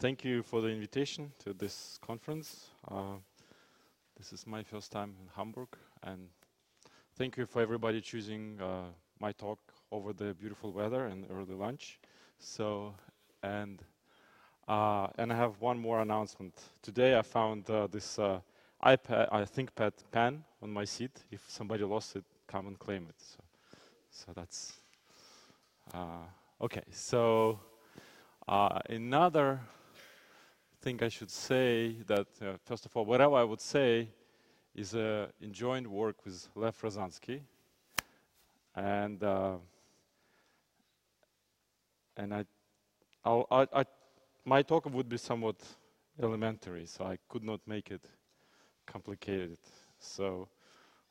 thank you for the invitation to this conference. This is my first time in Hamburg, and thank you for everybody choosing my talk over the beautiful weather and early lunch. So, and I have one more announcement. Today I found this ThinkPad pen on my seat. If somebody lost it, come and claim it. So that's okay. So another thing I should say that first of all, whatever I would say is in joint work with Lev Rozansky, and my talk would be somewhat elementary, so I could not make it complicated. So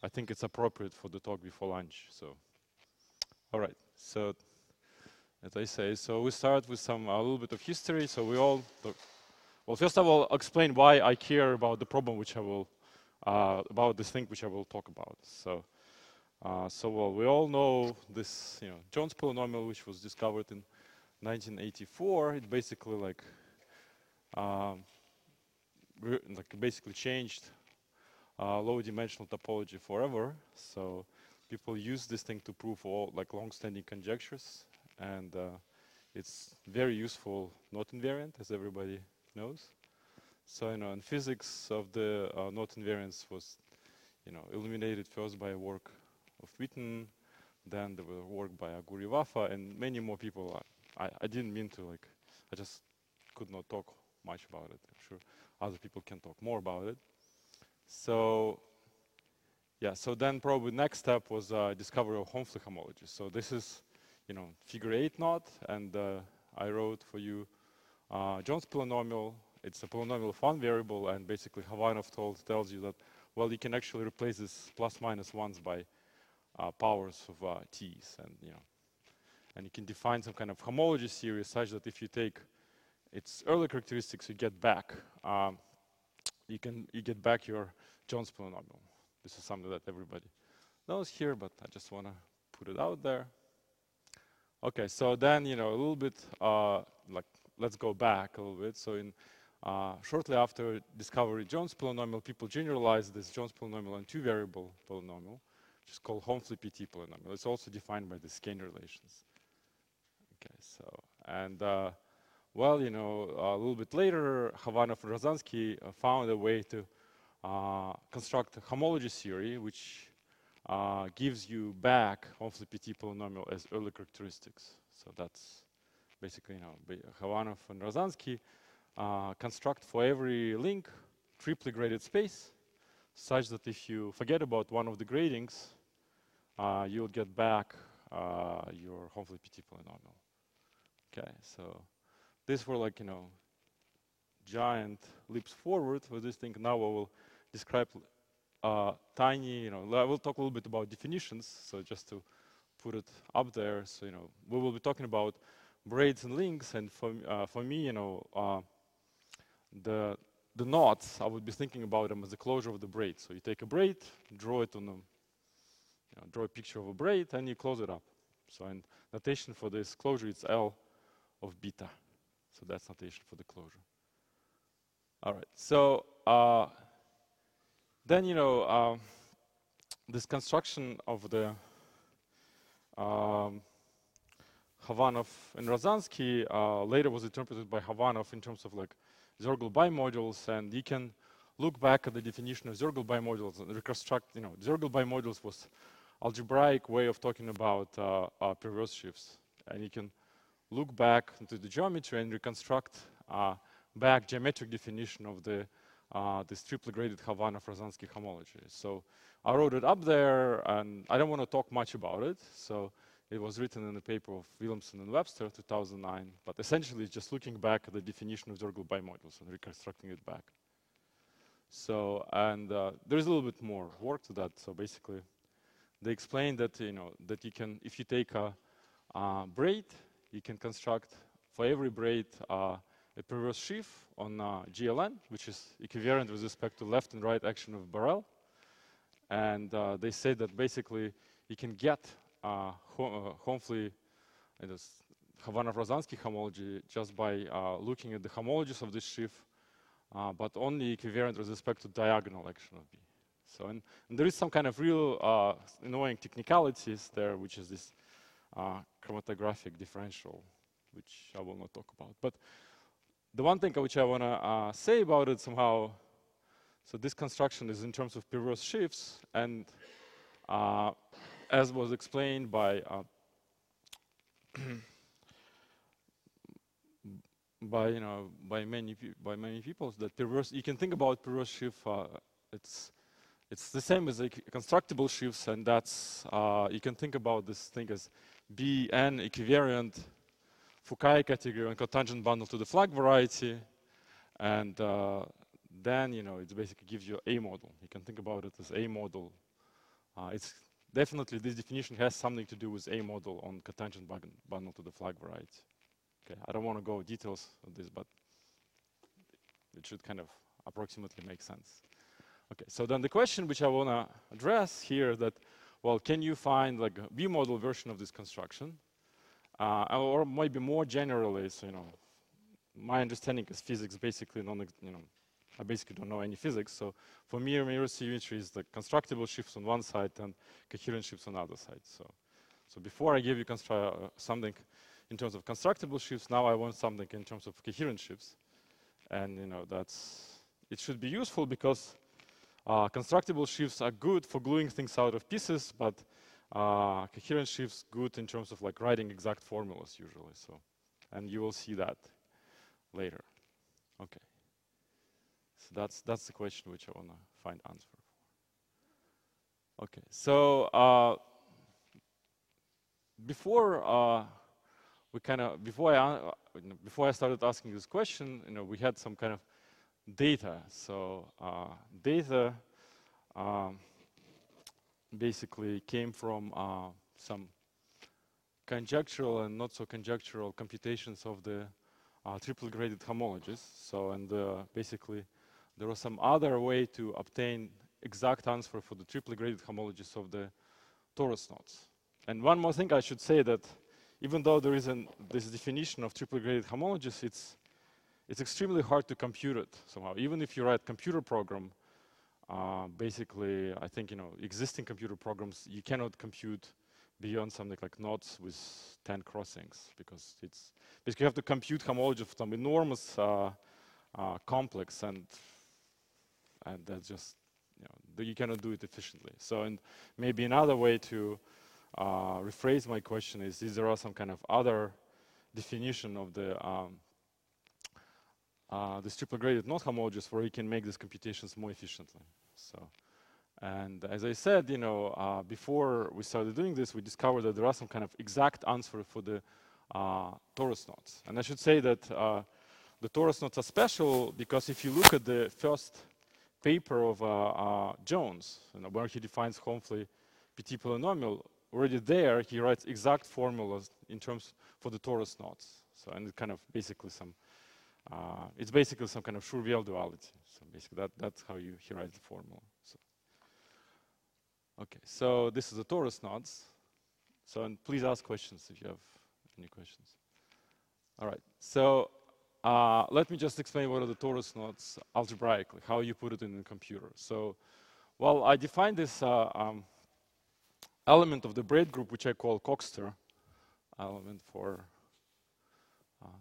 I think it's appropriate for the talk before lunch. So, all right. So as I say, so we start with a little bit of history. So we all, well, first of all, explain why I care about the problem which I will, about this thing which I will talk about. So, well, we all know this, Jones polynomial, which was discovered in 1984. It basically basically changed low-dimensional topology forever. So people use this thing to prove all long-standing conjectures, and it's very useful, not invariant, as everybody knows. So in physics of the not invariance was illuminated first by a work of Witten, then there was work by Aguri-Waffa, and many more people. I didn't mean to I just could not talk much about it. I'm sure other people can talk more about it. So yeah, so then probably next step was discovery of Home-Homology. So this is figure 8 knot, and I wrote for you Jones polynomial. It's a polynomial of one variable, and basically Havanov tells you that, well, you can actually replace this plus minus ones by powers of t's, and you can define some kind of homology series such that if you take its early characteristics, you get back you get back your Jones polynomial. This is something that everybody knows here, but I just want to put it out there. Okay, so then a little bit let's go back a little bit. So in shortly after discovery Jones polynomial, people generalized this Jones polynomial on two-variable polynomial, which is called Home-P-T polynomial. It's also defined by the skein relations. Okay, so and well, a little bit later, Havanov and Rozansky found a way to construct a homology theory, which gives you back Home-P-T polynomial as early characteristics. So that's basically, Havanov and Rozansky construct for every link triply graded space, such that if you forget about one of the gradings, you'll get back your Home-P-T polynomial. Okay, so these were giant leaps forward with this thing. Now I will describe tiny, I will talk a little bit about definitions. So just to put it up there, so we will be talking about braids and links, and for me, the knots, I would be thinking about them as the closure of the braid. So you take a braid, draw it on draw a picture of a braid, and you close it up. So and notation for this closure is L of beta. So that's notation for the closure. All right. So then this construction of the Havanov and Rozansky later was interpreted by Havanov in terms of Zergel bimodules, and you can look back at the definition of Zergel bimodules and reconstruct. Zergel bimodules was algebraic way of talking about perverse shifts, and you can look back into the geometry and reconstruct back geometric definition of the this triply graded Havanov-Rozansky homology. So I wrote it up there, and I don't want to talk much about it. So it was written in the paper of Williamson and Webster, 2009. But essentially, it's just looking back at the definition of Zergel bimodules and reconstructing it back. So and there's a little bit more work to that. So basically, they explained that that you can, if you take a braid, you can construct for every braid a perverse sheaf on GLN, which is equivalent with respect to left and right action of Borel. And they say that basically you can get Havana-Rosansky homology just by looking at the homologies of this sheaf, but only equivariant with respect to diagonal action of B. So, and there is some kind of real annoying technicalities there, which is this chromatographic differential, which I will not talk about. But the one thing which I want to say about it somehow, so this construction is in terms of perverse sheaves, and as was explained by by many people, that perverse, you can think about perverse sheaf. It's the same as like constructible sheaves, and that's you can think about this thing as Bn equivariant Fukaya category and cotangent bundle to the flag variety, and then it basically gives you a model. You can think about it as a model. It's definitely, this definition has something to do with a model on cotangent bundle to the flag variety. Okay, I don't want to go details of this, but it should kind of approximately make sense. Okay, so then the question which I want to address here that, well, can you find like a B-model version of this construction? Or maybe more generally, so, my understanding is physics basically I basically don't know any physics. So for me, mirror symmetry is the constructible shifts on one side and coherent shifts on the other side. So before I give you something in terms of constructible shifts, now I want something in terms of coherent shifts. And it should be useful because constructible shifts are good for gluing things out of pieces, but coherent shifts good in terms of like writing exact formulas usually. So, and you will see that later. Okay. So that's the question which I want to find answer for. Okay. So before I started asking this question, we had some kind of data. So data basically came from some conjectural and not so conjectural computations of the triple graded homologies. So, and basically there was some other way to obtain exact answer for the triple graded homologies of the torus knots. And one more thing I should say, that even though there is this definition of triple graded homologies, it's extremely hard to compute it somehow. Even if you write computer program, basically, I think, existing computer programs, you cannot compute beyond something like knots with 10 crossings, because it's basically you have to compute homology of some enormous complex, and that's just, you cannot do it efficiently. So, and maybe another way to rephrase my question is there are some kind of other definition of the this triple graded knot homologies where you can make these computations more efficiently. So, and as I said, before we started doing this, we discovered that there are some kind of exact answer for the torus knots. And I should say that the torus knots are special because if you look at the first paper of Jones, where he defines Homfley PT polynomial, already there he writes exact formulas in terms for the torus knots. So, and it kind of basically it's basically some kind of Schur-Weyl duality. So basically that's how he writes the formula. So. Okay, so this is the torus knots. So, and please ask questions if you have any questions. All right, so let me just explain what are the torus knots algebraically, how you put it in the computer. So, well, I defined this element of the braid group, which I call Coxter element for,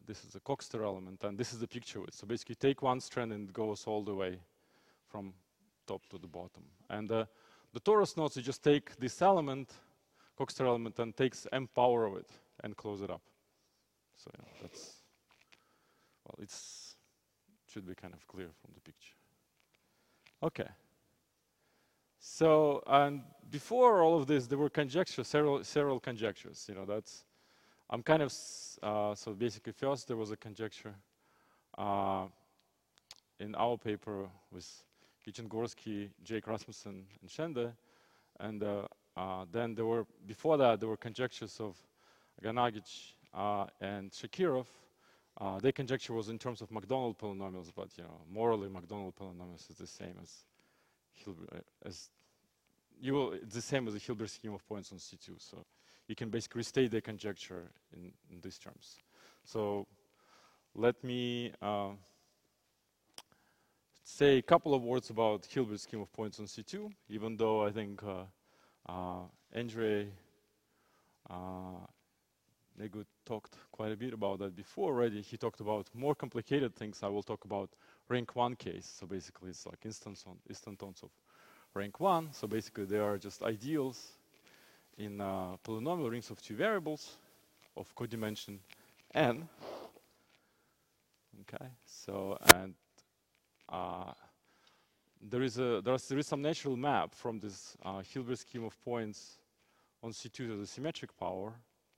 this is a Coxter element, and this is the picture of it. So basically take one strand and it goes all the way from top to the bottom. And the torus knots, you just take this element, Coxter element, and takes m power of it and close it up. So that's, well, it should be kind of clear from the picture. Okay. So, and before all of this, there were conjectures, several conjectures. That's, I'm kind of, so basically first there was a conjecture in our paper with Gorski, Jake Rasmussen, and Schende. And then there were, before that, there were conjectures of Ganagic and Shakirov. Their conjecture was in terms of Macdonald polynomials, but morally Macdonald polynomials is the same as Hilbert, it's the same as the Hilbert scheme of points on C2. So you can basically restate the conjecture in these terms. So let me say a couple of words about Hilbert scheme of points on C2, even though I think Andrei Negut talked quite a bit about that before already. He talked about more complicated things. I will talk about rank 1 case. So basically it's like instantons of rank 1. So basically they are just ideals in polynomial rings of 2 variables of codimension n. Okay, so and there is some natural map from this Hilbert scheme of points on C2 to the symmetric power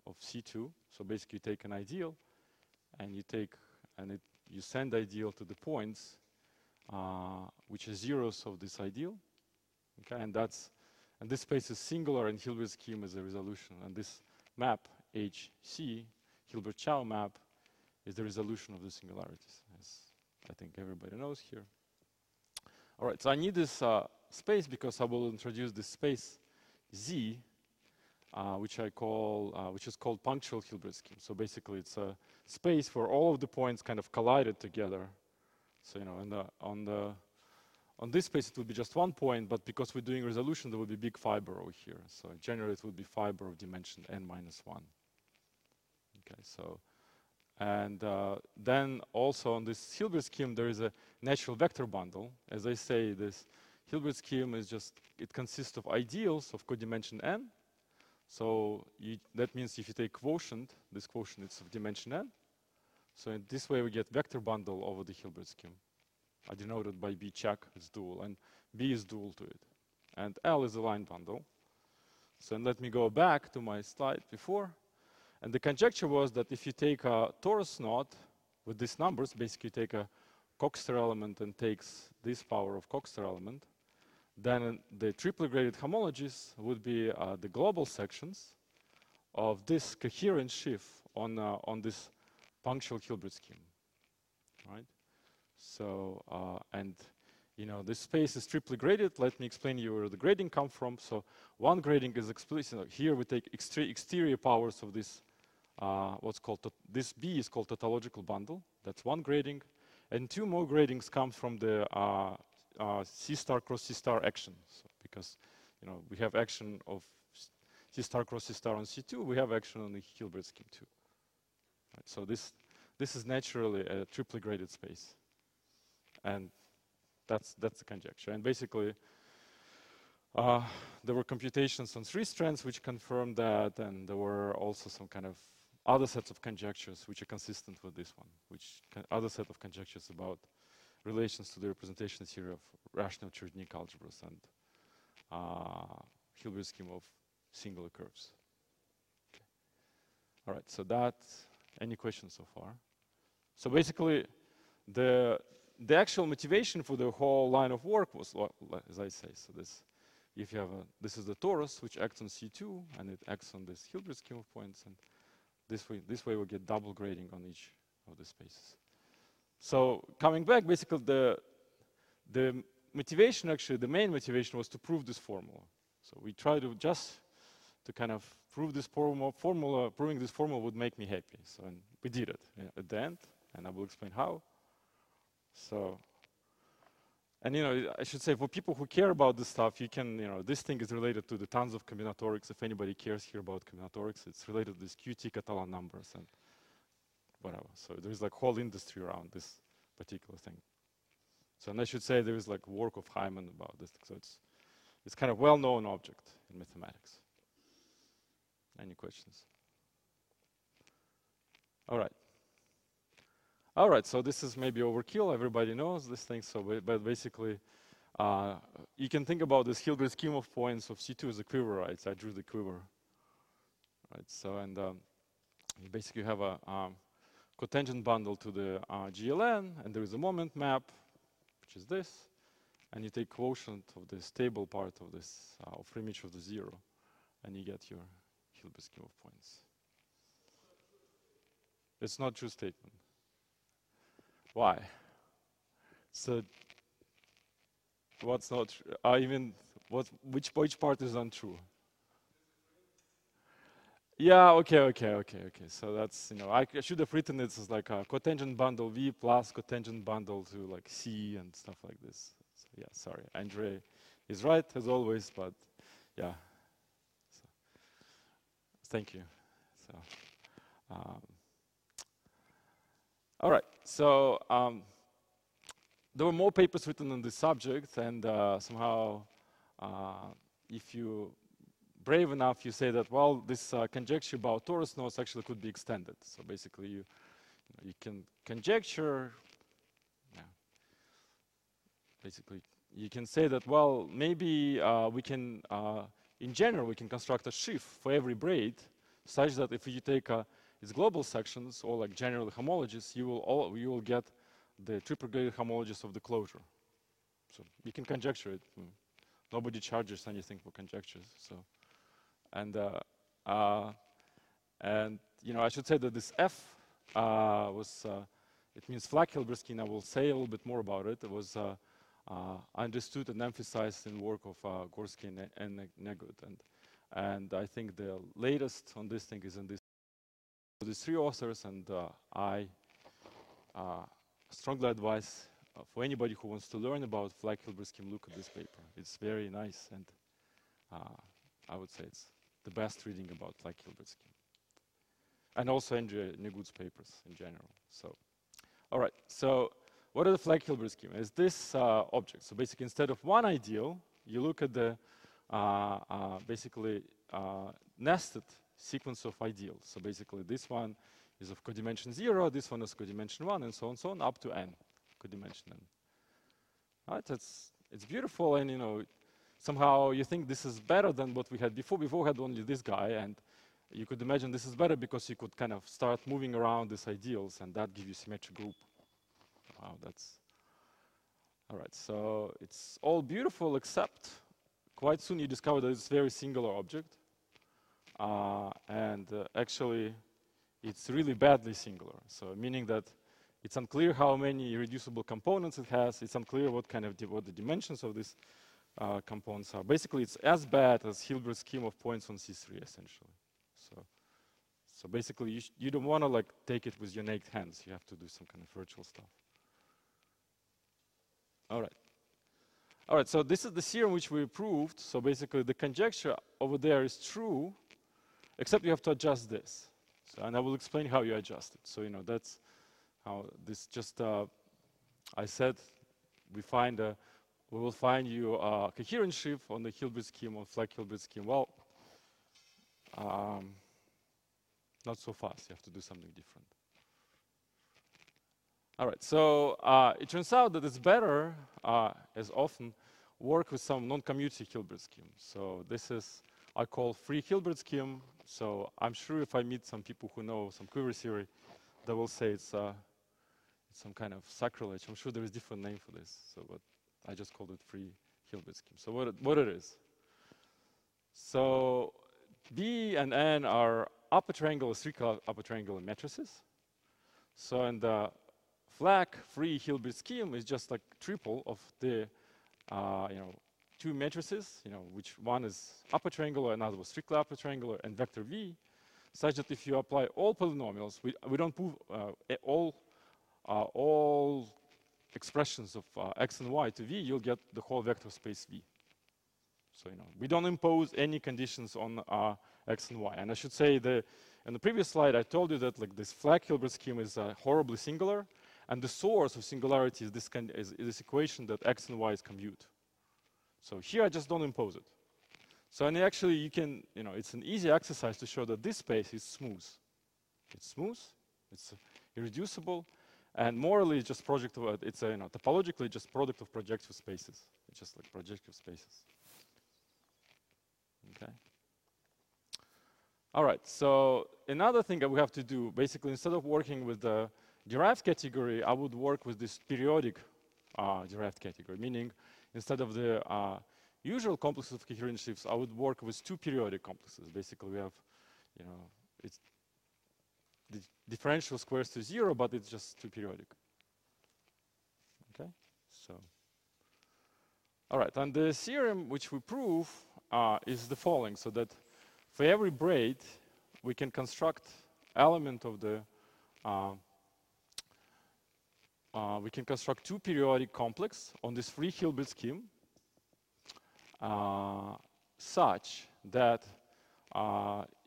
of C2. So basically you take an ideal and you send the ideal to the points which are zeros of this ideal. Okay, and this space is singular, and Hilbert scheme is a resolution. And this map HC, Hilbert-Chow map, is the resolution of the singularities, as I think everybody knows here. All right, so I need this space because I will introduce this space Z, which is called punctual Hilbert scheme. So basically, it's a space where all of the points kind of collided together. So on this space, it would be just one point, but because we're doing resolution, there would be big fiber over here. So generally, it would be fiber of dimension n-1. Okay, so and then also on this Hilbert scheme, there is a natural vector bundle. As I say, this Hilbert scheme is it consists of ideals of codimension n. So that means if you take quotient, this quotient is of dimension n. So in this way, we get vector bundle over the Hilbert scheme, denoted by B check, it's dual, and B is dual to it. And L is a line bundle. So let me go back to my slide before. And the conjecture was that if you take a torus knot with these numbers, basically you take a Coxeter element and takes this power of Coxeter element, then the triply graded homologies would be the global sections of this coherent sheaf on this punctual Hilbert scheme, right? So, this space is triply graded. Let me explain you where the grading comes from. So one grading is explicit. Here we take exterior powers of this, this B is called tautological bundle. That's one grading. And two more gradings come from the C star cross C star action. So because, we have action of C star cross C star on C2, we have action on the Hilbert scheme too. Right, so this is naturally a triply graded space. And that's the conjecture. And basically, there were computations on 3 strands which confirmed that, and there were also some kind of other sets of conjectures which are consistent with this one, other set of conjectures about relations to the representation theory of rational Chernykh algebras and Hilbert scheme of singular curves. Okay. All right, so any questions so far? So basically, the actual motivation for the whole line of work was, as I say, so this is the torus which acts on C2 and it acts on this Hilbert scheme of points, and this way we get double grading on each of the spaces. So coming back, basically the motivation, actually the main motivation was to prove this formula. So we try to kind of prove this formula. Proving this formula would make me happy. So and we did it at the end, and I will explain how. So, and I should say for people who care about this stuff, you can, this thing is related to the tons of combinatorics. If anybody cares here about combinatorics, it's related to these QT Catalan numbers and whatever. So there's like whole industry around this particular thing. So, and I should say there is like work of Hyman about this. So it's kind of well-known object in mathematics. Any questions? All right. All right, so this is maybe overkill. Everybody knows this thing. So, but basically, you can think about this Hilbert scheme of points of C2 as a quiver, right? So I drew the quiver, right? So, and you basically have a cotangent bundle to the GLN, and there is a moment map, which is this, and you take quotient of the stable part of this of image of the 0, and you get your Hilbert scheme of points. It's not true statement. Why? So what's not true? Which part is untrue? Yeah, okay. So that's, I should have written it as like a cotangent bundle V plus cotangent bundle to like C and stuff like this. So yeah, sorry. Andre is right as always, but yeah. So, thank you. So, um, all right. So there were more papers written on this subject, and somehow, if you brave enough, you say that, well, this conjecture about torus nodes actually could be extended. So basically, you can conjecture, yeah, basically, you can say that, well, maybe we can, in general, we can construct a sheaf for every braid such that if you take its global sections or like general homologies, you will get the triple graded homologies of the closure. So you can conjecture it. Nobody charges anything for conjectures. So. And I should say that this F was it means Flack-Hilbert-Scheme. I will say a little bit more about it. It was understood and emphasized in work of Gorski and Negut, and I think the latest on this thing is in these three authors, and I strongly advise for anybody who wants to learn about Flack-Hilbert-Scheme, look at this paper. It's very nice, and I would say it's the best reading about Flack-Hilbert-Scheme. And also Andrea Negut's papers in general. So, all right. So, what are the Flack-Hilbert-Scheme? Is this object? So basically, instead of one ideal, you look at the basically nested sequence of ideals. So basically, this one is of codimension 0, this one is codimension 1, and so on, up to n, codimension n. All right, it's beautiful, and somehow you think this is better than what we had before. Before we had only this guy, and you could imagine this is better because you could kind of start moving around these ideals, and that gives you symmetric group. Wow, that's all right. So it's all beautiful, except quite soon you discover that it's a very singular object, and actually it's really badly singular. So meaning that it's unclear how many irreducible components it has. It's unclear what the dimensions of this components are. Basically, it's as bad as Hilbert's scheme of points on C3, essentially. So basically, you don't want to like take it with your naked hands. You have to do some kind of virtual stuff. All right. So this is the theorem which we proved. So basically, the conjecture over there is true, except you have to adjust this. So, and I will explain how you adjust it. So that's how this just. I said we will find you a coherent sheaf on the Hilbert scheme, on Flack-Hilbert scheme. Well, not so fast. You have to do something different. All right. So it turns out that it's better, as often, work with some non-commutative Hilbert scheme. So this is I call free Hilbert scheme. So I'm sure if I meet some people who know some quiver theory, they will say it's some kind of sacrilege. I'm sure there is a different name for this. So, but I just called it free Hilbert scheme. So what it is? So B and N are upper triangular, three upper triangular matrices. So in the Flack free Hilbert scheme is just like triple of the two matrices, which one is upper triangular, another was strictly upper triangular, and vector V, such that if you apply all polynomials, we don't prove all expressions of x and y to V, you'll get the whole vector space V. So we don't impose any conditions on x and y. And I should say in the previous slide I told you that like this Flack-Hilbert scheme is horribly singular, and the source of singularity is this equation that x and y is commute. So here I just don't impose it. So and actually you can, it's an easy exercise to show that this space is smooth. It's smooth, it's irreducible, and morally it's just project of, it's topologically just product of projective spaces. It's just like projective spaces. Okay. All right, so another thing that we have to do, basically instead of working with the derived category, I would work with this periodic derived category, meaning instead of the usual complexes of coherent sheaves, I would work with two periodic complexes. Basically, we have, it's the differential squares to 0, but it's just two periodic. Okay, so. All right, and the theorem which we prove is the following, so that for every braid, we can construct element of the we can construct two periodic complex on this free Hilbert scheme such that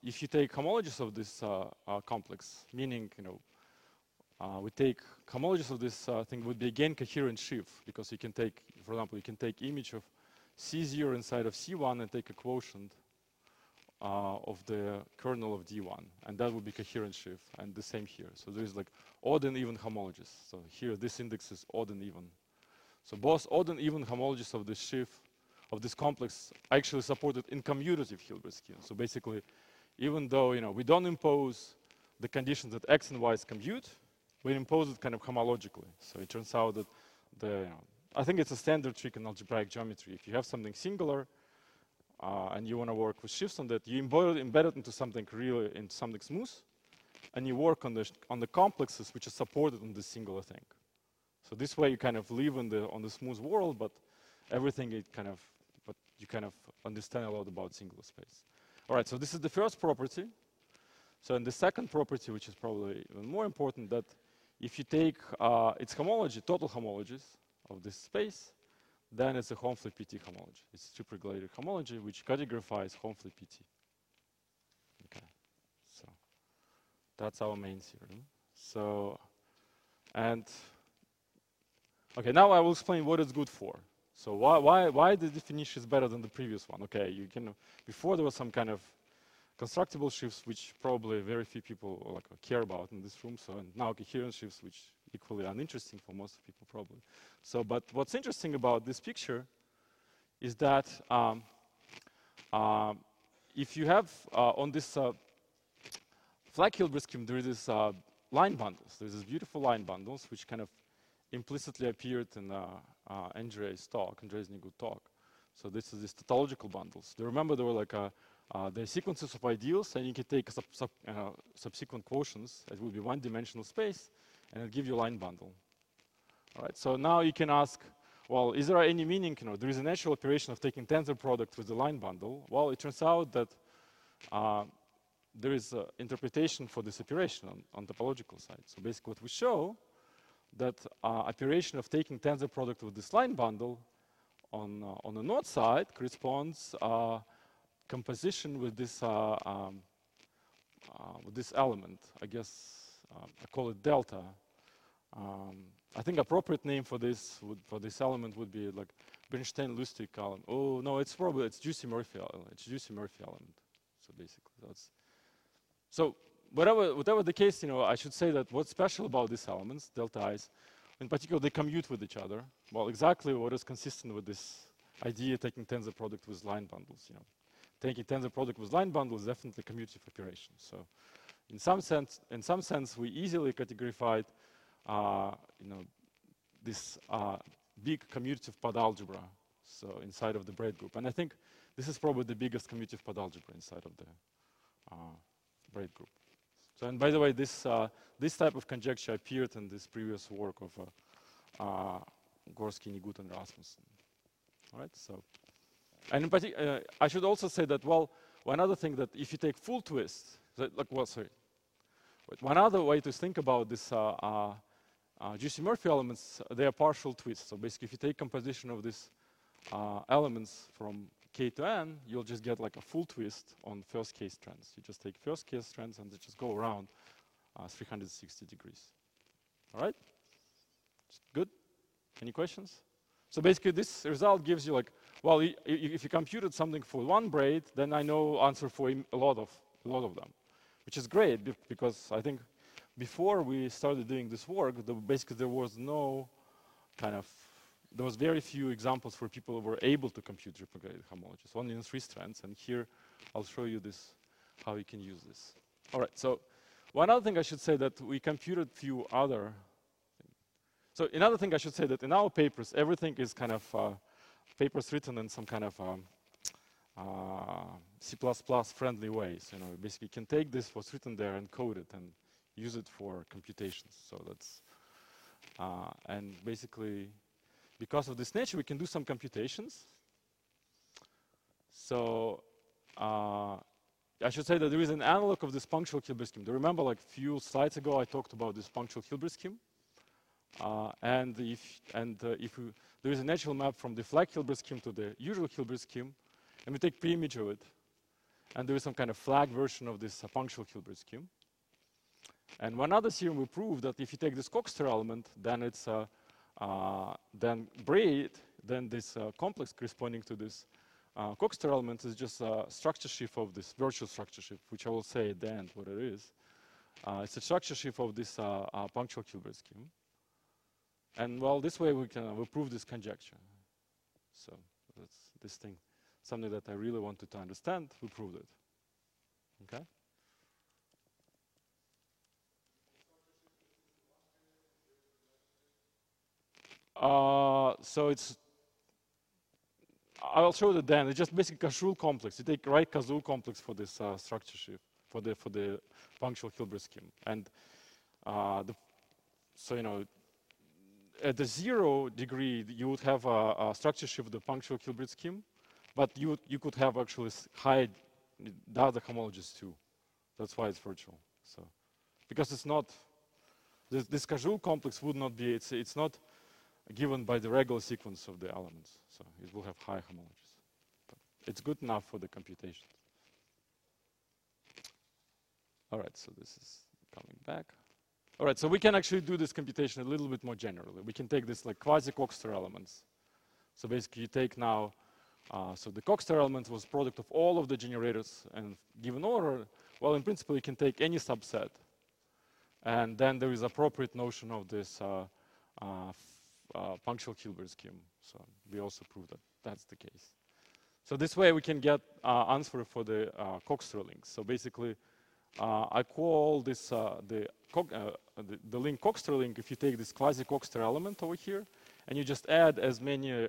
if you take homologies of this complex, meaning, we take homologies of this thing would be again coherent sheaf, because you can take, for example, you can take image of C0 inside of C1 and take a quotient of the kernel of D1, and that would be coherent sheaf, and the same here. So there is like odd and even homologies. So here this index is odd and even. So both odd and even homologies of this sheaf, of this complex, actually supported in commutative Hilbert scheme. So basically, even though we don't impose the conditions that x and y is commute, we impose it kind of homologically. So it turns out that I think it's a standard trick in algebraic geometry. If you have something singular and you want to work with shifts on that, you embed it into something into something smooth, and you work on the complexes which are supported in this singular thing. So this way you kind of live on the smooth world, but everything you kind of understand a lot about singular space. All right, so this is the first property. So and the second property, which is probably even more important, that if you take its homology, total homologies of this space, then it's a Home-Fleet PT homology. It's a triple-regulated homology which categorifies Home-Fleet PT. Okay, so that's our main theorem. So, and okay, now I will explain what it's good for. So why the definition is better than the previous one? Okay, you can, before there was some kind of constructible shifts which probably very few people care about in this room. So and now coherent shifts which equally uninteresting for most people probably. So but what's interesting about this picture is that if you have on this flag Hilbert scheme there is this line bundles. There's this beautiful line bundles which kind of implicitly appeared in Andre's talk, Andre's good talk. So this is these tautological bundles. Do you remember there were like the sequences of ideals, and you can take subsequent quotients. It will be one-dimensional space, and it'll give you a line bundle. All right. So now you can ask, well, is there any meaning? There is a natural operation of taking tensor product with the line bundle. Well, it turns out that there is an interpretation for this operation on topological side. So basically, what we show that operation of taking tensor product with this line bundle on the node side corresponds composition with this element. I guess I call it delta. I think appropriate name for this element would be like Bernstein-Lustig element. Oh no, it's Juicy Murphy element. It's Juicy Murphy element. So basically, that's so. Whatever the case, I should say that what's special about these elements, delta i's, in particular, they commute with each other. Well, exactly what is consistent with this idea taking tensor product with line bundles. Taking tensor product with line bundle is definitely a commutative operation. So, in some sense, we easily categorified, this big commutative pod algebra. So inside of the braid group, and I think this is probably the biggest commutative pod algebra inside of the braid group. So, and by the way, this type of conjecture appeared in this previous work of Gorski, Nigut, and Rasmussen. All right. So, and in particular, I should also say that one other thing that if you take full twist, one other way to think about this Juicy Murphy elements, they are partial twists. So basically, if you take composition of these elements from K to N, you'll just get like a full twist on first case strands. You just take first case strands and they just go around 360 degrees. All right? Good? Any questions? So basically, this result gives you like, well, if you computed something for one braid, then I know answer for a lot of them, which is great because I think before we started doing this work, basically there was no kind of there was very few examples where people were able to compute triple-regulated homologies, only in 3 strands. And here, I'll show you this, how you can use this. All right, so one other thing I should say that we computed few other things. So another thing I should say that in our papers, everything is kind of papers written in some kind of C++ friendly ways. Basically you can take this, what's written there, and code it and use it for computations. So that's, and basically, because of this nature, we can do some computations. So, I should say that there is an analog of this punctual Hilbert scheme. Do you remember, like a few slides ago, I talked about this punctual Hilbert scheme? And if there is a natural map from the flag Hilbert scheme to the usual Hilbert scheme, and we take pre-image of it, and there is some kind of flag version of this punctual Hilbert scheme. And one other theorem we proved that if you take this Coxeter element, then it's then braid, then this complex corresponding to this Coxeter element is just a structure shift of this virtual structure shift, which I will say at the end what it is. It's a structure shift of this punctual Hilbert scheme. And well, this way we can prove this conjecture. So that's this thing, something that I really wanted to understand. We proved it. Okay. So it's, I'll show it then. It's just basically Kazul complex. You take right Kazul complex for this structure shift for the punctual Hilbert scheme, and so you know, at the 0 degree you would have a structure shift of the punctual Hilbert scheme, but you could have actually hide the other homologies too. That's why it's virtual. So because it's not this Kazul complex would not be it's not given by the regular sequence of the elements, so it will have high homologies. But it's good enough for the computation. All right, so this is coming back. All right, so we can actually do this computation a little bit more generally. We can take this like quasi-Coxeter elements. So basically you take now, so the Coxeter element was product of all of the generators and given order. Well, in principle, you can take any subset. And then there is appropriate notion of this punctual Hilbert scheme. So we also proved that that's the case. So this way we can get answer for the Coxeter links. So basically, I call this the link Coxeter link if you take this quasi-Coxeter element over here, and you just add as many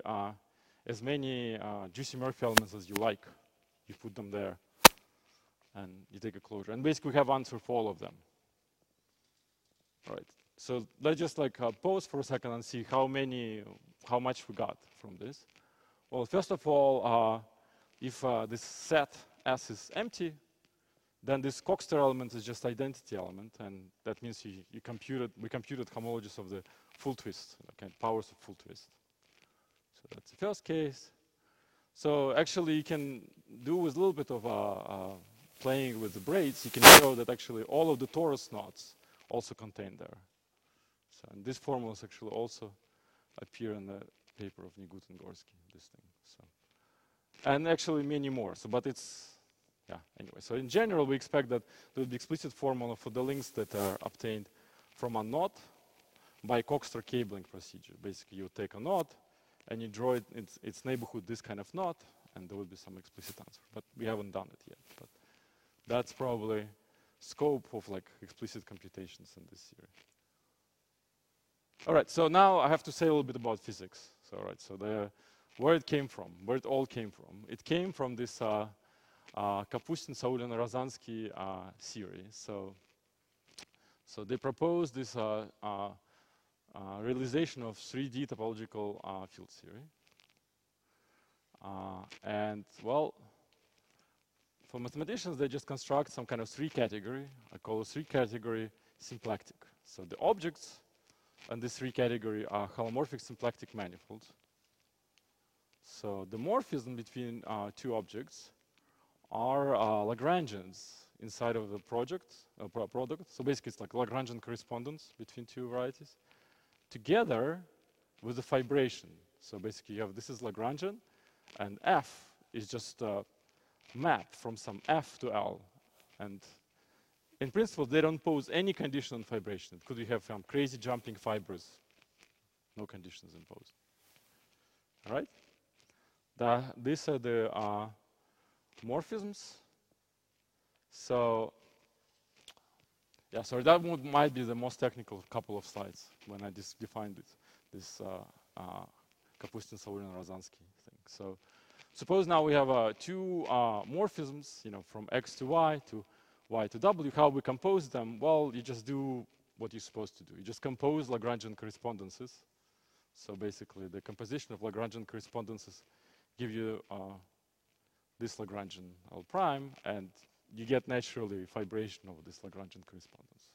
Juicy Murphy elements as you like. You put them there, and you take a closure. And basically, we have answer for all of them. All right. So let's just like pause for a second and see how much we got from this. Well, first of all, if this set S is empty, then this Coxeter element is just identity element, and that means we computed homologies of the full twist, okay, powers of full twist. So that's the first case. So actually, you can do with a little bit of playing with the braids. You can show that actually all of the torus knots also contain there. So and these formulas actually also appear in the paper of Nigut and Gorsky. This thing. So and actually many more. So but it's yeah, anyway, so in general, we expect that there will be explicit formula for the links that are obtained from a knot by Coxeter cabling procedure. Basically, you take a knot and you draw it its neighborhood, this kind of knot, and there will be some explicit answer. But we haven't done it yet. But that's probably scope of like explicit computations in this theory. All right, so now I have to say a little bit about physics. So all right, so where it came from, where it all came from. It came from this Kapustin, Saulin, Rozansky theory. So they proposed this realization of 3D topological field theory. And well, for mathematicians, they just construct some kind of 3-category. I call it 3-category symplectic. So the objects in this 3-category are holomorphic symplectic manifolds. So the morphism between two objects are Lagrangians inside of the product. So basically, it's like Lagrangian correspondence between two varieties, together with the fibration. So basically, you have this is Lagrangian, and F is just a map from some F to L. And in principle, they don't pose any condition on fibration. Could you have some crazy jumping fibers? No conditions imposed. All right? These are the morphisms. So, yeah, sorry, that might be the most technical couple of slides when I just defined this Kapustin, Saulin, Rozansky thing. So, suppose now we have two morphisms, you know, from X to Y to W. How we compose them? Well, you just do what you're supposed to do. You just compose Lagrangian correspondences. So basically, the composition of Lagrangian correspondences give you this Lagrangian L prime, and you get naturally fibration over this Lagrangian correspondence.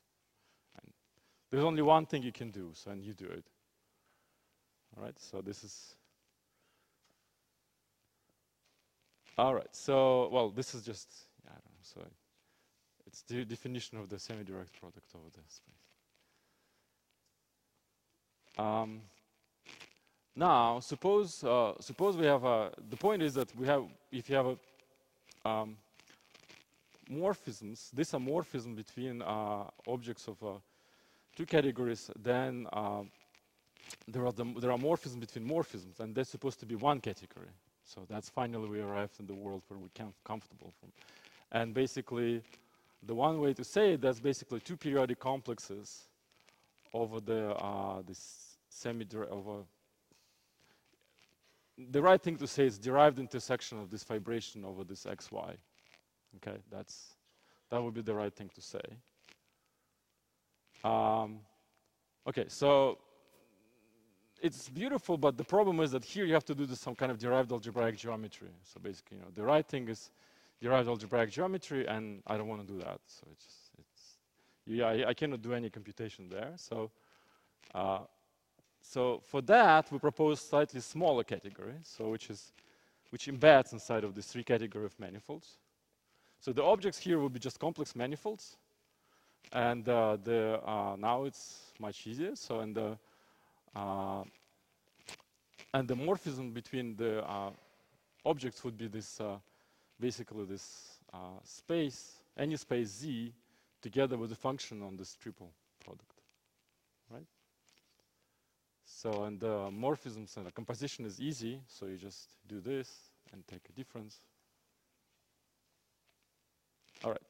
And there's only one thing you can do, so and you do it. All right, so this is. All right, so, well, this is just, I don't know, so it's the definition of the semi-direct product over the space. Now, suppose we have the point is that if you have morphisms, this morphism between objects of two categories, then there are morphisms between morphisms, and that's supposed to be one category. So that's finally we arrived in the world where we can comfortable from. And basically, the one way to say it, that's basically two periodic complexes over this over. The right thing to say is derived intersection of this fibration over this xy. Okay, that would be the right thing to say. Okay, so it's beautiful, but the problem is that here you have to do some kind of derived algebraic geometry. So basically, the right thing is derived algebraic geometry, and I don't want to do that. So I cannot do any computation there. So, so for that, we propose slightly smaller category, so which embeds inside of this three category of manifolds. So the objects here will be just complex manifolds, and now it's much easier. So and the morphism between the objects would be this basically this space, any space Z, together with the function on this triple product, right? So and the morphisms and the composition is easy. So you just do this and take a difference. All right.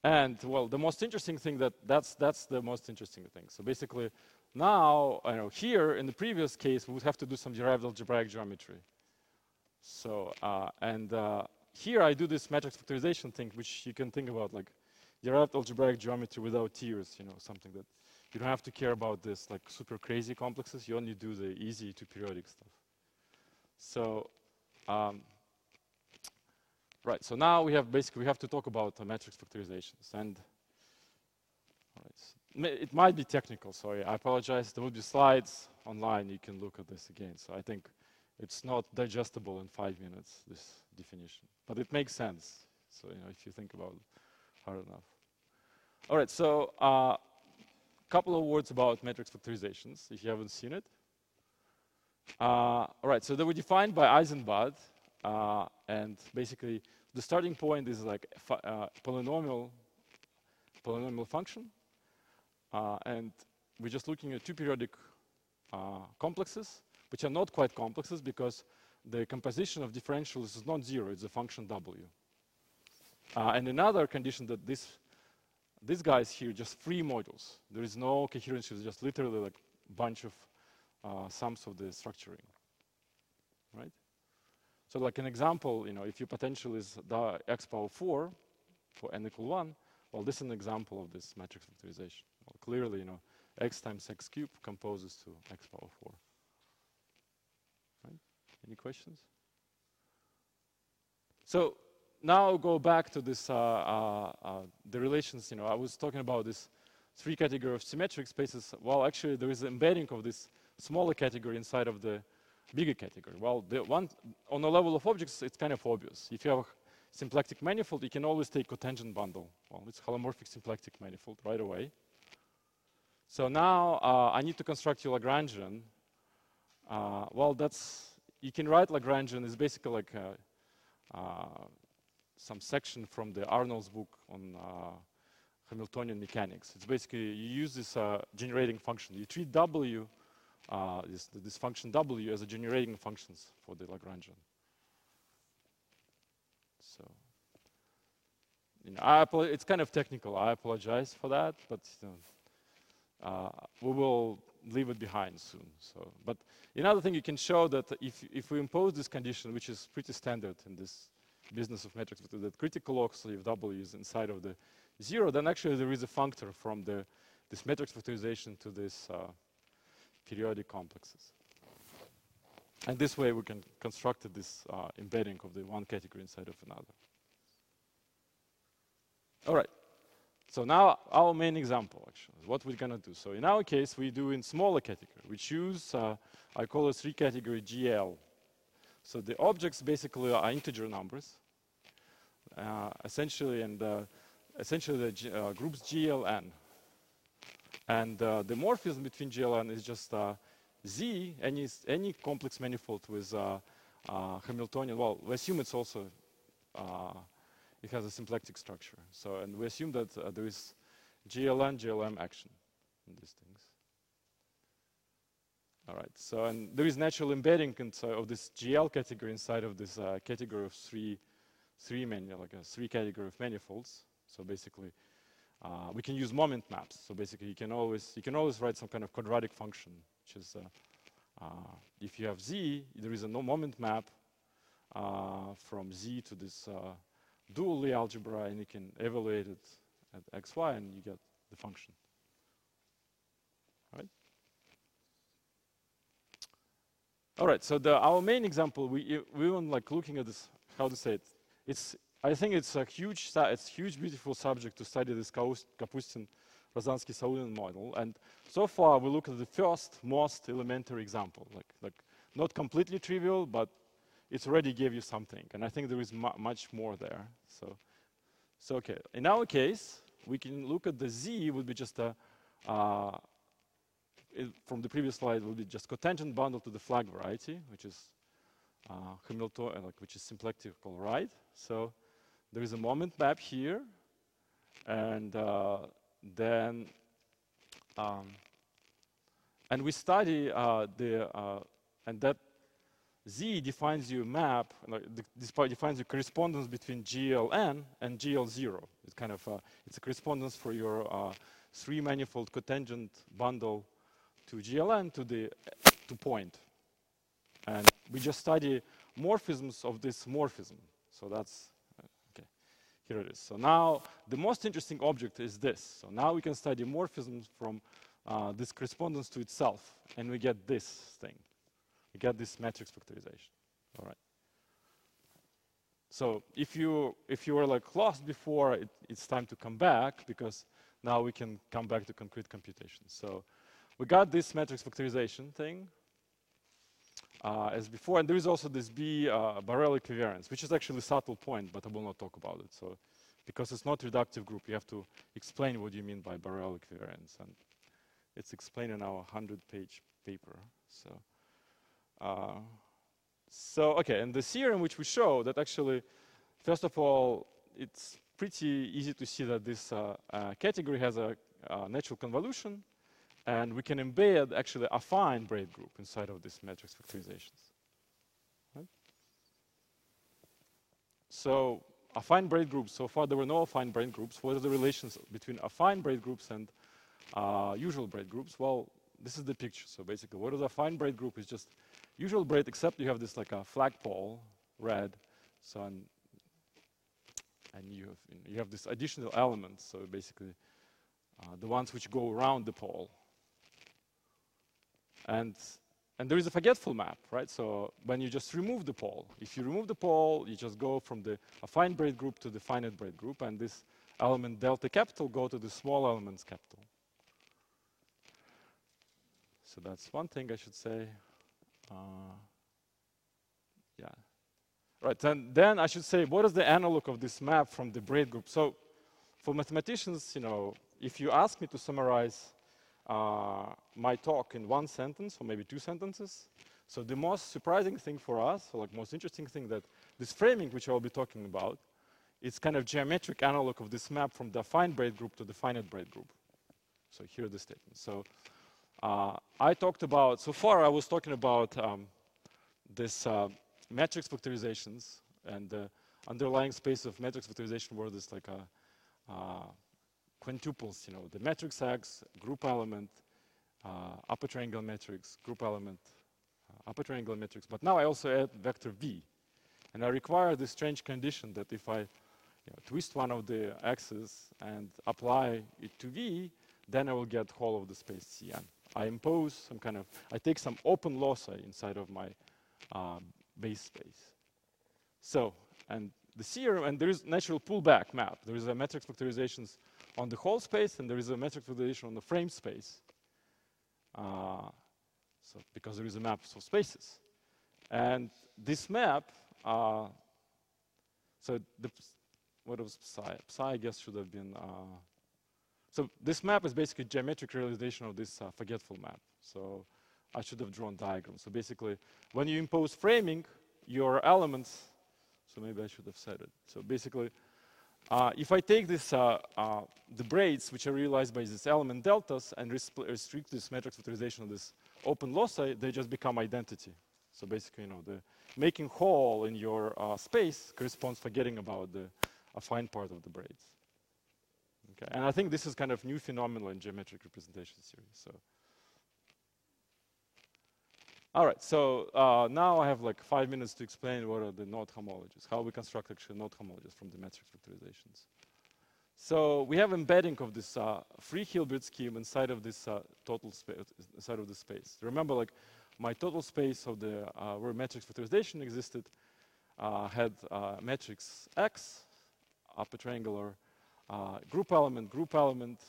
And well, the most interesting thing that's the most interesting thing. So basically, now here in the previous case we would have to do some derived algebraic geometry. So here I do this matrix factorization thing, which you can think about like derived algebraic geometry without tears. Something that you don't have to care about this like super crazy complexes. You only do the easy to periodic stuff. So. Right, so now we have to talk about matrix factorizations, and it might be technical, sorry, I apologize. There will be slides online, you can look at this again. So I think it's not digestible in 5 minutes, this definition, but it makes sense. So if you think about it hard enough. All right, so a couple of words about matrix factorizations, if you haven't seen it. All right, so they were defined by Eisenbud. And basically, the starting point is like polynomial function, and we're just looking at two periodic complexes, which are not quite complexes because the composition of differentials is not zero; it's a function w. And another condition that these guys here just free modules. There is no coherence; it's just literally like a bunch of sums of the structuring, right? So like an example, if your potential is the x power 4 for n equal 1, well, this is an example of this matrix factorization. Well, clearly, x times x cubed composes to x power 4. Right? Any questions? So now I'll go back to this, the relations, I was talking about this three category of symmetric spaces. Well, actually, there is an embedding of this smaller category inside of the bigger category. Well, the one on the level of objects, it's kind of obvious. If you have a symplectic manifold, you can always take cotangent bundle. Well, it's holomorphic symplectic manifold right away. So now I need to construct your Lagrangian. Well, you can write Lagrangian is basically like some section from the Arnold's book on Hamiltonian mechanics. It's basically you use this generating function. You treat W. This function W as a generating functions for the Lagrangian. So, it's kind of technical. I apologize for that, but we will leave it behind soon. So, but another thing you can show that if we impose this condition, which is pretty standard in this business of metrics, that critical locus if W is inside of the 0, then actually there is a functor from this matrix factorization to this. Periodic complexes. And this way we can construct this embedding of the one category inside of another. All right. So now our main example, actually, what we're gonna do. So in our case, we do in smaller category. We choose, I call it 3-category GL. So the objects basically are integer numbers, essentially, and essentially the groups GLN. And the morphism between GLN is just Z, any complex manifold with Hamiltonian. Well, we assume it's also it has a symplectic structure. So, and we assume that there is GLN, GLM action in these things. All right. So, and there is natural embedding of this GL category inside of this category of three like a 3-category of manifolds. So basically, we can use moment maps. So basically, you can always write some kind of quadratic function, which is if you have Z, there is a no moment map from Z to this dual Lie algebra, and you can evaluate it at xy, and you get the function. All right. All right. So our main example, we even like looking at this. How to say it? I think it's a huge, beautiful subject to study this Kapustin-Rosansky-Saulin model. And so far, we look at the first most elementary example, like not completely trivial, but it's already gave you something. And I think there is much more there. So okay. In our case, we can look at the Z would be just a from the previous slide would be just cotangent bundle to the flag variety, which is Hamiltonian, which is symplectical, right? So there is a moment map here, and then and we study and that Z defines you a map, defines the correspondence between GLN and GL0. It's kind of it's a correspondence for your 3-manifold cotangent bundle to GLN to point. And we just study morphisms of this morphism. So that's, okay, here it is. So now the most interesting object is this. So now we can study morphisms from this correspondence to itself, and we get this thing. We get this matrix factorization. All right. So if you were like lost before, it's time to come back, because now we can come back to concrete computation. So we got this matrix factorization thing as before, and there is also this B Borel equivariance, which is actually a subtle point, but I will not talk about it. So because it's not reductive group, you have to explain what you mean by Borel equivariance, and it's explained in our 100-page paper. So okay, and the theorem which we show that actually, first of all, it's pretty easy to see that this category has a natural convolution, and we can embed actually a affine braid group inside of this matrix factorizations. Right? So affine braid groups, so far there were no affine braid groups. What are the relations between affine braid groups and usual braid groups? Well, this is the picture. So basically, what is a affine braid group is just usual braid, except you have this like a flagpole, red. So and you have this additional element. So basically, the ones which go around the pole. And there is a forgetful map, right? So when you just remove the pole, if you remove the pole, you just go from the affine braid group to the finite braid group, and this element delta capital go to the small elements capital. So that's one thing I should say. Yeah. Right, and then I should say, what is the analog of this map from the braid group? So for mathematicians, if you ask me to summarize my talk in one sentence or maybe 2 sentences, so the most surprising thing for us, or like most interesting thing, that this framing which I'll be talking about, it's kind of geometric analog of this map from the affine braid group to the finite braid group. So here are the statements. So I talked about, so far I was talking about this matrix factorizations, and the underlying space of matrix factorization were this like a quintuples, the matrix X, group element, upper triangle matrix, group element, upper triangle matrix. But now I also add vector V. And I require this strange condition that if I twist one of the x's and apply it to V, then I will get whole of the space Cn. I impose some kind of, I take some open loci inside of my base space. So, and the theorem, and there is natural pullback map. There is a matrix factorizations on the whole space, and there is a matrix factorization on the frame space. So because there is a map of spaces. And this map, so what was psi? Psi, I guess, should have been, so this map is basically geometric realization of this forgetful map. So I should have drawn diagrams. So basically, when you impose framing, your elements, so maybe I should have said it. So basically, if I take this, the braids, which are realized by this element deltas, and restrict this matrix factorization of this open loci, they just become identity. So basically, the making whole in your space corresponds forgetting about the affine part of the braids. Okay, and I think this is kind of new phenomenon in geometric representation theory. So, all right. So now I have like 5 minutes to explain what are the knot homologies, how we construct actually knot homologies from the matrix factorizations. So we have embedding of this free Hilbert scheme inside of this total space, inside of the space. Remember, like my total space of the where matrix factorization existed had matrix X, upper triangular group element,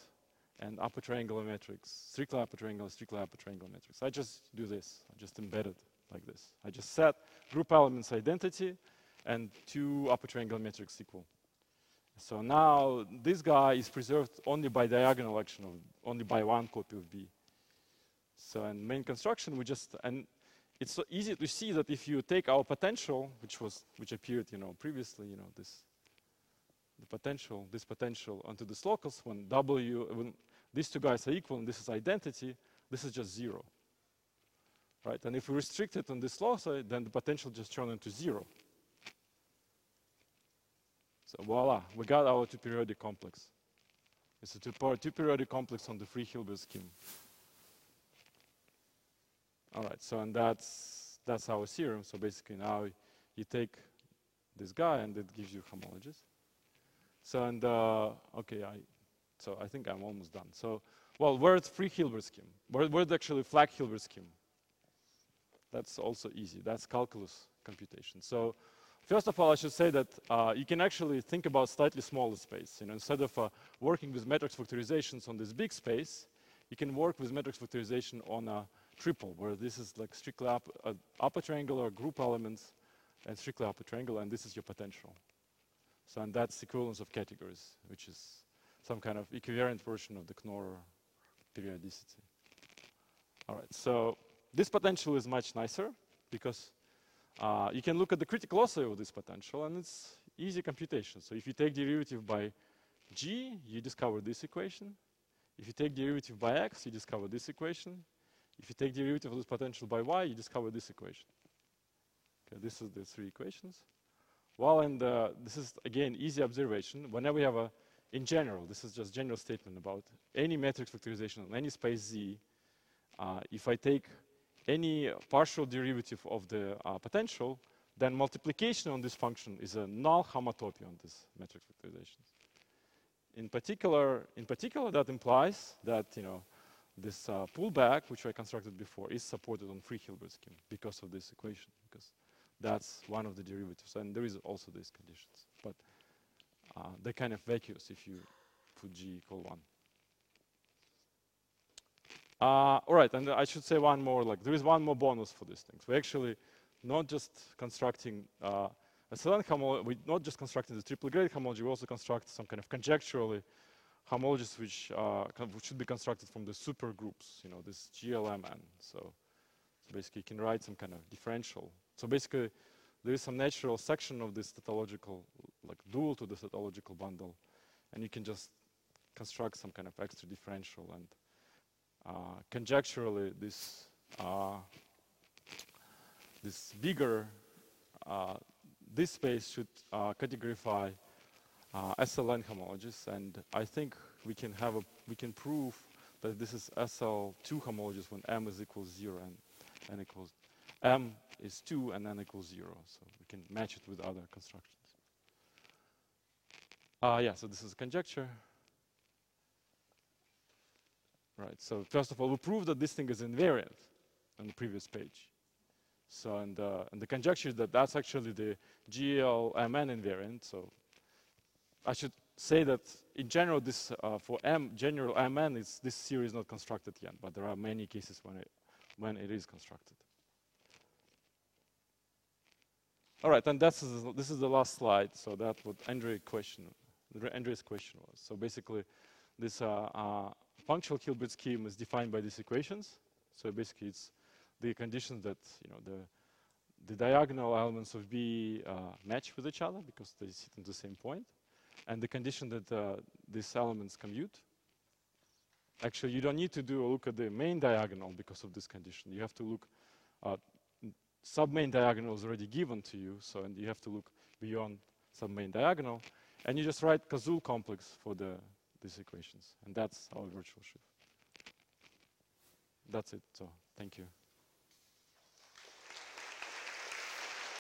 and upper triangular matrix, strictly upper triangular matrix. I just do this. I just embed it like this. I just set group elements identity and 2 upper triangular matrix equal. So now this guy is preserved only by diagonal action, only by 1 copy of B. So in main construction, and it's so easy to see that if you take our potential, which appeared, previously, this potential onto this locus, when these 2 guys are equal and this is identity, this is just 0. Right? And if we restrict it on this loci, then the potential just turns into 0. So voila, we got our 2-periodic complex. It's a 2-periodic complex on the free Hilbert scheme. All right, so and that's our theorem. So basically now you take this guy and it gives you homologies. So and okay, so I think I'm almost done. So well, where's free Hilbert scheme? Where's actually flag Hilbert scheme? That's also easy. That's calculus computation. So first of all, I should say that you can actually think about slightly smaller space. Instead of working with matrix factorizations on this big space, you can work with matrix factorization on a triple, where this is like strictly upper triangular group elements and strictly upper triangular, and this is your potential. So and that's equivalence of categories, which is some kind of equivariant version of the Knorr periodicity. All right, so this potential is much nicer because you can look at the critical loci of this potential, and it's easy computation. So if you take derivative by g, you discover this equation. If you take derivative by x, you discover this equation. If you take derivative of this potential by y, you discover this equation. Okay, this is the 3 equations. Well, and this is, again, easy observation. Whenever we have in general, this is just general statement about any matrix factorization on any space Z, if I take any partial derivative of the potential, then multiplication on this function is a null homotopy on this matrix factorization. In particular, that implies that this pullback, which I constructed before, is supported on free Hilbert scheme because of this equation, because that's one of the derivatives, and there is also these conditions, but they're kind of vacuous if you put g equal 1. All right, and I should say one more, there is one more bonus for these things. We're actually not just constructing a Celan homology, we're not just constructing the triple graded homology, we also construct some kind of conjecturally homologies which should be constructed from the supergroups, this GLMN. So basically you can write some kind of differential. So basically there is some natural section of this tautological, dual to the tautological bundle, and you can just construct some kind of extra differential, and conjecturally this bigger this space should categorify SLN homologies, and I think we can prove that this is SL2 homologies when m is equals 0 and n equals m is 2 and n equals 0. So we can match it with other constructions. Yeah, so this is a conjecture. Right, so first of all, we prove that this thing is invariant on the previous page. So and the conjecture is that that's actually the GL-Mn invariant. So I should say that in general, this for general Mn, this theory is not constructed yet, but there are many cases when it is constructed. All right, and this is the last slide. So that's what Andre's question was. So basically, this functional Hilbert scheme is defined by these equations. So basically, it's the condition that the diagonal elements of B match with each other because they sit in the same point, and the condition that these elements commute. Actually, you don't need to look at the main diagonal because of this condition. You have to look at sub-main diagonal is already given to you, so and you have to look beyond sub-main diagonal, and you just write Kazul complex for these equations, and that's our virtual shift. That's it. So thank you.